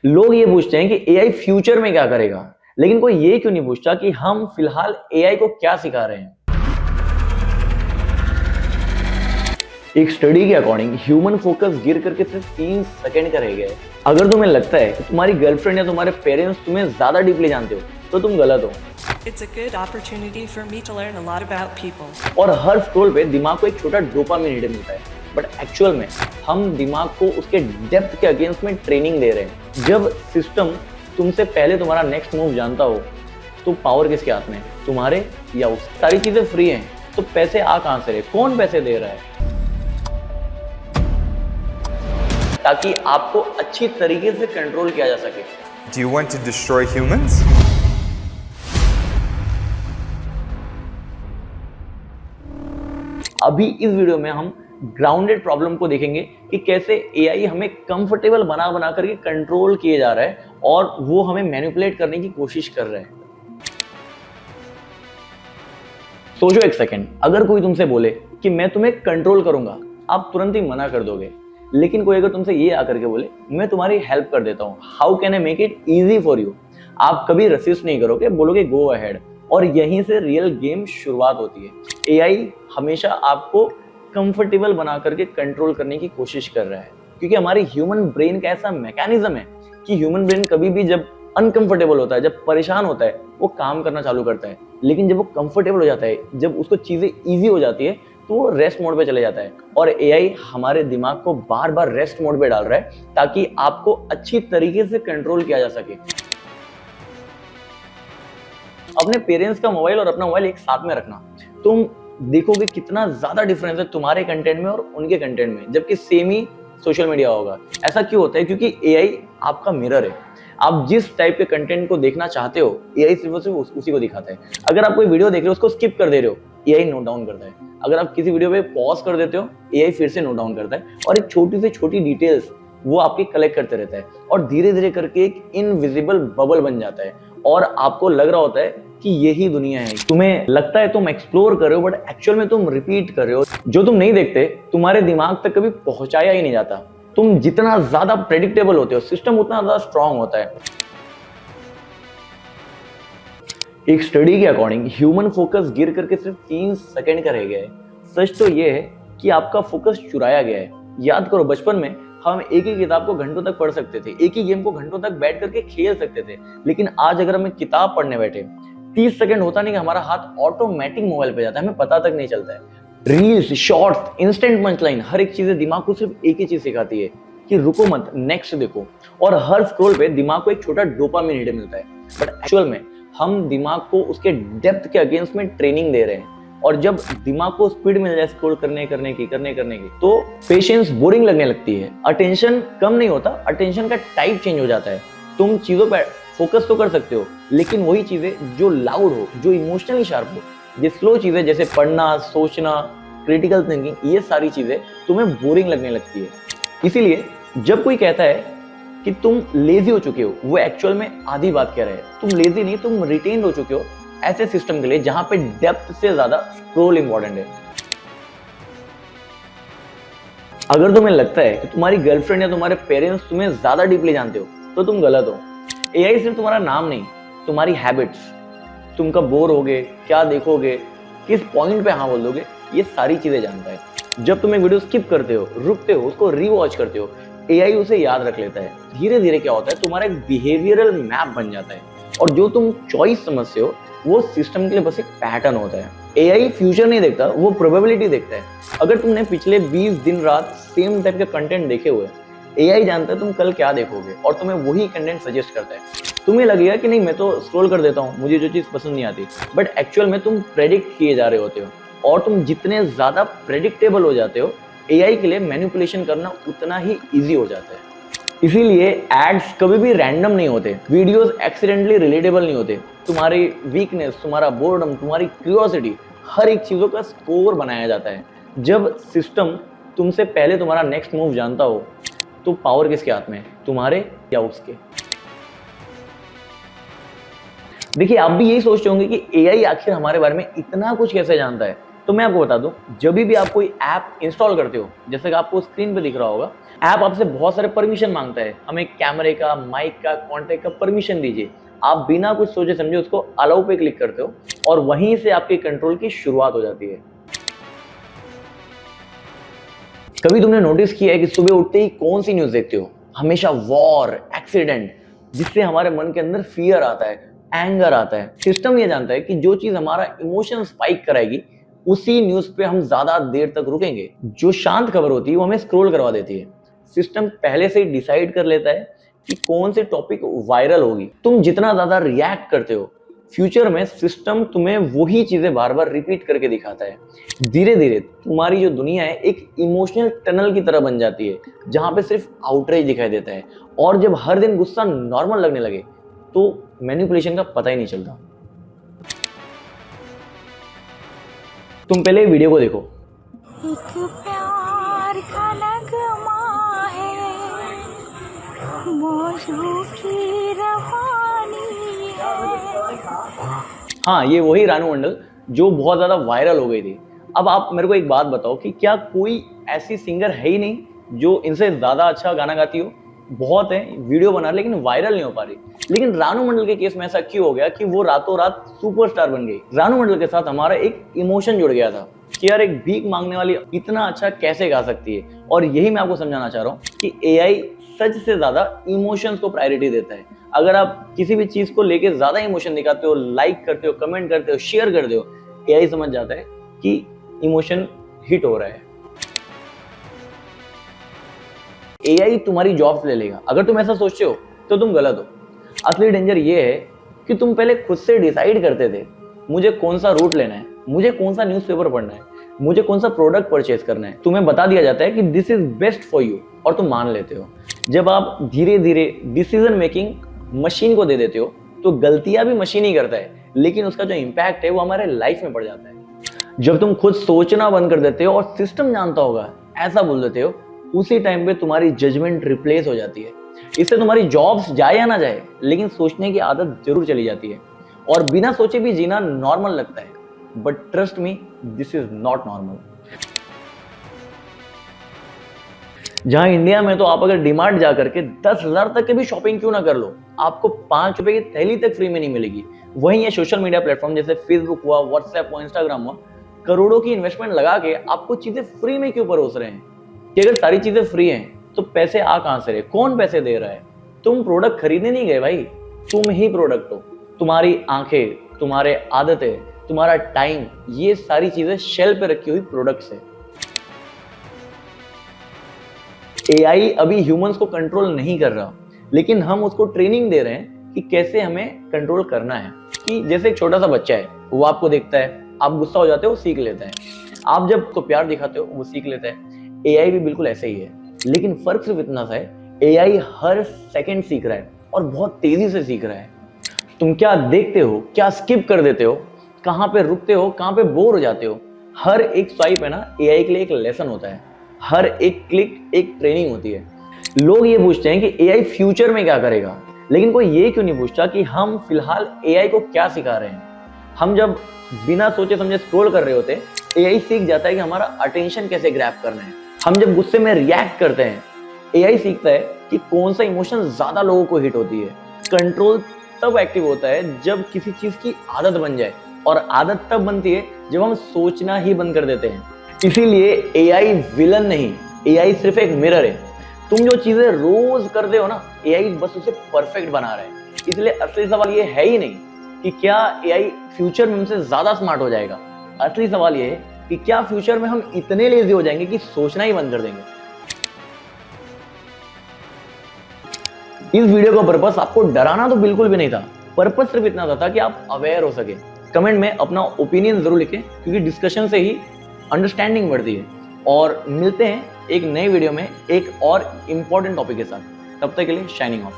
लोग ये पूछते हैं कि एआई फ्यूचर में क्या करेगा, लेकिन कोई ये क्यों नहीं पूछता कि हम फिलहाल एआई को क्या सिखा रहे हैं। एक स्टडी के अकॉर्डिंग ह्यूमन फोकस गिर करके सिर्फ 3 सेकंड का रह गया है। अगर तुम्हें लगता है कि तुम्हारी गर्लफ्रेंड या तुम्हारे पेरेंट्स तुम्हें ज्यादा डीपली जानते हो तो तुम गलत हो। It's a good opportunity for me to learn a lot about people. और हर स्क्रॉल पे दिमाग को एक छोटा डोपामिन हिट मिलता है, बट एक्चुअल में हम दिमाग को उसके डेप्थ के अगेंस्ट में ट्रेनिंग दे रहे हैं। जब सिस्टम तुमसे पहले तुम्हारा नेक्स्ट मूव जानता हो तो पावर किसके हाथ में है, तुम्हारे या उस? सारी चीजें फ्री हैं तो पैसे आ कहां से रहे, कौन पैसे दे रहा है? ताकि आपको अच्छी तरीके से कंट्रोल किया जा सके। Do you want to destroy humans? अभी इस वीडियो में हम ग्राउंडेड प्रॉब्लम को देखेंगे कि कैसे एआई हमें कंफर्टेबल बना बना करके कंट्रोल किए जा रहा है और वो हमें मैनिपुलेट करने की कोशिश कर रहा है। सोचो एक सेकंड, अगर कोई तुमसे बोले कि मैं तुम्हें कंट्रोल करूंगा, आप तुरंत ही मना कर दोगे। लेकिन कोई अगर तुमसे ये आकर के बोले मैं तुम्हारी हेल्प कर देता हूँ, how can I make it easy for you, आप कभी रेसिस्ट नहीं करोगे, बोलोगे गो अहेड। और यहीं से रियल गेम शुरुआत होती है। एआई हमेशा आपको कंफर्टेबल बना करके कंट्रोल करने की कोशिश कर रहा है, क्योंकि हमारी ह्यूमन ब्रेन का ऐसा मैकेनिज्म है कि ह्यूमन ब्रेन कभी भी जब अनकंफर्टेबल होता है, जब परेशान होता है, वो काम करना चालू करता है। लेकिन जब वो कंफर्टेबल हो जाता है, जब उसको चीजें इजी हो जाती है, तो वो रेस्ट मोड पे चले जाता है। और एआई हमारे दिमाग को बार बार रेस्ट मोड पे डाल रहा है ताकि आपको अच्छी तरीके से कंट्रोल किया जा सके। अपने पेरेंट्स का मोबाइल और अपना मोबाइल एक साथ में रखना, तुम देखोगे कितना ज्यादा डिफरेंस है तुम्हारे कंटेंट में और उनके कंटेंट में, जबकि सेम ही सोशल मीडिया होगा। ऐसा क्यों होता है? क्योंकि एआई आपका मिरर है। आप जिस टाइप के कंटेंट को देखना चाहते हो, एआई सिर्फ और सिर्फ उसी को दिखाता है। अगर आप कोई वीडियो देख रहे हो, उसको स्किप कर दे रहे हो, एआई नोट डाउन करता है। अगर आप किसी वीडियो पे पॉज कर देते हो, एआई फिर से नोट डाउन करता है और एक छोटी से छोटी डिटेल्स वो आपकी कलेक्ट करते रहता है और धीरे धीरे करके एक इनविजिबल बबल बन जाता है और आपको लग रहा होता है कि यही दुनिया है। तुम्हें लगता है तुम एक्सप्लोर कर रहे हो, बट एक्चुअल में तुम रिपीट कर रहे हो। जो तुम नहीं देखते तुम्हारे दिमाग तक कभी पहुंचाया ही नहीं जाता। तुम जितना ज्यादा प्रेडिक्टेबल होते हो, सिस्टम उतना ज्यादा स्ट्रांग होता है। एक स्टडी के अकॉर्डिंग ह्यूमन फोकस गिर करके सिर्फ 3 सेकंड का रह गया है। सच तो ये है कि आपका फोकस चुराया गया है। याद करो, बचपन में हम एक ही किताब को घंटों तक पढ़ सकते थे, एक ही गेम को घंटों तक बैठ करके खेल सकते थे। लेकिन आज अगर हम किताब पढ़ने बैठे, 30 सेकंड होता नहीं कि हमारा हाथ ऑटोमेटिक मोबाइल पे जाता है, हमें पता तक नहीं चलता है। रील्स, शॉर्ट्स, इंस्टेंट पंचलाइन, हर एक चीजें दिमाग को सिर्फ एक ही चीज सिखाती है कि रुको मत, नेक्स्ट देखो। और हर स्क्रॉल पे दिमाग को एक छोटा डोपामिन हिट मिलता है, बट एक्चुअल में हम दिमाग को उसके डेप्थ के अगेंस्ट में ट्रेनिंग दे रहे हैं। और जब दिमाग को स्पीड मिल जाए स्क्रॉल करने की तो पेशेंस बोरिंग लगने लगती है। अटेंशन कम नहीं होता, अटेंशन का टाइप चेंज हो जाता है। तुम चीजों पर फोकस तो कर सकते हो, लेकिन वही चीजें जो लाउड हो, जो इमोशनली शार्प हो, ये स्लो चीजें जैसे पढ़ना, सोचना, क्रिटिकल थिंकिंग, ये सारी चीजें तुम्हें बोरिंग लगने लगती है। इसीलिए जब कोई कहता है कि तुम लेजी हो चुके हो, वो एक्चुअल में आधी बात कह रहे हैं। तुम लेजी नहीं, तुम रिटेन्ड हो चुके हो ऐसे सिस्टम के लिए जहां पे डेप्थ से ज्यादा स्क्रॉल इंपॉर्टेंट है। अगर तुम्हें लगता है कि तुम्हारी गर्लफ्रेंड या तुम्हारे पेरेंट्स तुम्हें ज्यादा डीपली जानते हो तो तुम गलत हो। एआई सिर्फ तुम्हारा नाम नहीं, तुम्हारी हैबिट्स, तुम कब बोर होगे, क्या देखोगे, किस पॉइंट पे हाँ बोल दोगे, ये सारी चीजें जानता है। जब तुम एक वीडियो स्किप करते हो, रुकते हो, उसको रीवॉच करते हो, एआई उसे याद रख लेता है। धीरे धीरे क्या होता है, तुम्हारा एक बिहेवियरल मैप बन जाता है और जो तुम चॉइस समझते हो वो सिस्टम के लिए बस एक पैटर्न होता है। एआई फ्यूचर नहीं देखता, वो प्रोबेबिलिटी देखता है। अगर तुमने पिछले 20 दिन रात सेम टाइप के कंटेंट देखे हुए, एआई जानता है तुम कल क्या देखोगे और तुम्हें वही कंटेंट सजेस्ट करता है। तुम्हें लगेगा कि नहीं, मैं तो स्क्रॉल कर देता हूँ, मुझे जो चीज पसंद नहीं आती, बट एक्चुअल में तुम प्रेडिक्ट किए जा रहे होते हो। और तुम जितने ज्यादा प्रेडिक्टेबल हो जाते हो, एआई के लिए मैनिपुलेशन करना उतना ही इजी हो जाता है। इसीलिए एड्स कभी भी रैंडम नहीं होते, वीडियोस एक्सीडेंटली रिलेटेबल नहीं होते। तुम्हारी वीकनेस, तुम्हारा बोर्डम, तुम्हारी क्यूरियोसिटी, हर एक चीजों का स्कोर बनाया जाता है। जब सिस्टम तुमसे पहले तुम्हारा नेक्स्ट मूव जानता हो तो पावर किसके हाथ में है, तुम्हारे या उसके? देखिए, आप भी यही सोचते होंगे कि एआई आखिर हमारे बारे में इतना कुछ कैसे जानता है। तो मैं आपको बता दूं, जब भी आप कोई ऐप इंस्टॉल करते हो, जैसे कि आपको स्क्रीन पे दिख रहा होगा, ऐप आपसे बहुत सारे परमिशन मांगता है। हमें कैमरे का, माइक का, कॉन्टैक्ट का परमिशन दीजिए। आप बिना कुछ सोचे समझे उसको अलाउ पे क्लिक करते हो और वहीं से आपके कंट्रोल की शुरुआत हो जाती है। कभी तुमने नोटिस किया है कि सुबह उठते ही कौन सी न्यूज़ देखते हो? हमेशा वॉर, एक्सीडेंट, जिससे हमारे मन के अंदर फियर आता है, एंगर आता है। सिस्टम ये जानता है कि जो चीज़ हमारा इमोशन स्पाइक कराएगी, उसी न्यूज़ पे हम ज़्यादा देर तक रुकेंगे। जो शांत खबर होती है वो हमें स्क्रॉल करवा देती है। सिस्टम पहले से ही डिसाइड कर लेता है कि कौन सी टॉपिक वायरल होगी। तुम जितना ज़्यादा रिएक्ट करते हो, फ्यूचर में सिस्टम तुम्हें वही चीज़ें बार बार रिपीट करके दिखाता है। धीरे धीरे तुम्हारी जो दुनिया है एक इमोशनल टनल की तरह बन जाती है, जहाँ पे सिर्फ आउटरेज दिखाई देता है। और जब हर दिन गुस्सा नॉर्मल लगने लगे तो मैनिपुलेशन का पता ही नहीं चलता। तुम पहले वीडियो को देखो। एक प्यार का नगमा है, मौजू की रवानी है। हाँ, ये वही रानू मंडल जो बहुत ज़्यादा वायरल हो गई थी। अब आप मेरे को एक बात बताओ कि क्या कोई ऐसी सिंगर है ही नहीं जो इनसे ज़्यादा अच्छा गाना गाती हो? बहुत है, वीडियो बना लेकिन वायरल नहीं हो पा रही। लेकिन रानू मंडल के केस में ऐसा क्यों हो गया कि वो रातों रात सुपरस्टार बन गई? रानू मंडल के साथ हमारा एक इमोशन जुड़ गया था कि यार एक भीख मांगने वाली इतना अच्छा कैसे गा सकती है। और यही मैं आपको समझाना चाह रहा हूँ कि एआई सच से ज़्यादा इमोशंस को प्रायोरिटी देता है। अगर आप किसी भी चीज़ को लेके ज़्यादा इमोशन दिखाते हो, लाइक करते हो, कमेंट करते हो, शेयर करते हो, एआई समझ जाता है कि इमोशन हिट हो रहा है। एआई तुम्हारी जॉब्स ले लेगा। अगर तुम ऐसा सोचते हो तो तुम गलत हो। असली डेंजर ये है कि तुम पहले खुद से डिसाइड करते थे, मुझे कौन सा रूट लेना है, मुझे कौन सा न्यूज़पेपर पढ़ना है, मुझे कौन सा प्रोडक्ट परचेज करना है। तुम्हें बता दिया जाता है कि this is best for you और तुम मान लेते हो। जब आप धीरे धीरे डिसीजन मेकिंग मशीन को दे देते हो तो गलतियां भी मशीन ही करता है, लेकिन उसका जो इम्पैक्ट है वो हमारे लाइफ में पड़ जाता है। जब तुम खुद सोचना बंद कर देते हो और सिस्टम जानता होगा ऐसा बोल देते हो, उसी टाइम पे तुम्हारी जजमेंट रिप्लेस हो जाती है। इससे तुम्हारी जॉब्स जाए या ना जाए, लेकिन सोचने की आदत जरूर चली जाती है। और बिना सोचे भी जीना नॉर्मल लगता है, but trust me, this is not normal. जहां इंडिया में तो आप अगर डिमार्ट जा करके 10,000 तक के भी शॉपिंग क्यों ना कर लो, आपको 5 रुपए की थैली तक फ्री में नहीं मिलेगी। वहीं ये सोशल मीडिया प्लेटफॉर्म जैसे फेसबुक हुआ, व्हाट्सएप हुआ, इंस्टाग्राम हुआ, करोड़ों की इन्वेस्टमेंट लगा के आपको चीजें फ्री में क्यों परोस रहे हैं? कि अगर सारी चीजें फ्री हैं तो पैसे आ कहां से रहे? कौन पैसे दे रहा है? तुम प्रोडक्ट खरीदने नहीं गए भाई, तुम ही प्रोडक्ट हो। तुम्हारी आंखें, तुम्हारे आदतें, तुम्हारा टाइम, ये सारी चीजें शेल्फ पे रखी हुई प्रोडक्ट्स है। एआई अभी ह्यूमंस को कंट्रोल नहीं कर रहा, लेकिन हम उसको ट्रेनिंग दे रहे हैं कि कैसे हमें कंट्रोल करना है। कि जैसे एक छोटा सा बच्चा है, वो आपको देखता है, आप गुस्सा हो जाते हो, वो सीख लेता है। आप जब उसको प्यार दिखाते हो, वो सीख लेता है। एआई भी बिल्कुल ऐसे ही है, लेकिन फर्क सिर्फ इतना सा है, एआई हर सेकंड सीख रहा है और बहुत तेजी से सीख रहा है। तुम क्या देखते हो, क्या स्किप कर देते हो, कहाँ पे रुकते हो, कहाँ पे बोर हो जाते हो, हर एक स्वाइप है ना एआई के लिए एक लेसन होता है। हर एक क्लिक एक ट्रेनिंग होती है। लोग ये पूछते हैं कि एआई फ्यूचर में क्या करेगा, लेकिन कोई ये क्यों नहीं पूछता कि हम फिलहाल एआई को क्या सिखा रहे हैं। हम जब बिना सोचे समझे स्क्रॉल कर रहे होते, एआई सीख जाता है कि हमारा अटेंशन कैसे ग्रैब करना है। हम जब गुस्से में रिएक्ट करते हैं, एआई सीखता है कि कौन सा इमोशन ज्यादा लोगों को हिट होती है। कंट्रोल तब एक्टिव होता है जब किसी चीज की आदत बन जाए, और आदत तब बनती है जब हम सोचना ही बंद कर देते हैं। इसीलिए एआई विलन नहीं, एआई सिर्फ एक मिरर है। तुम जो चीजें रोज करते हो ना, एआई बस उसे परफेक्ट बना रहा है। इसलिए असली सवाल ये है ही नहीं कि क्या एआई फ्यूचर में हमसे ज्यादा स्मार्ट हो जाएगा। असली सवाल ये है कि क्या फ्यूचर में हम इतने लेजी हो जाएंगे कि सोचना ही बंद कर देंगे। इस वीडियो का पर्पस आपको डराना तो बिल्कुल भी नहीं था। पर्पस सिर्फ इतना था कि आप अवेयर हो सके। कमेंट में अपना ओपिनियन जरूर लिखें, क्योंकि डिस्कशन से ही अंडरस्टैंडिंग बढ़ती है। और मिलते हैं एक नए वीडियो में एक और इंपॉर्टेंट टॉपिक के साथ। तब तक के लिए शाइनिंग ऑफ।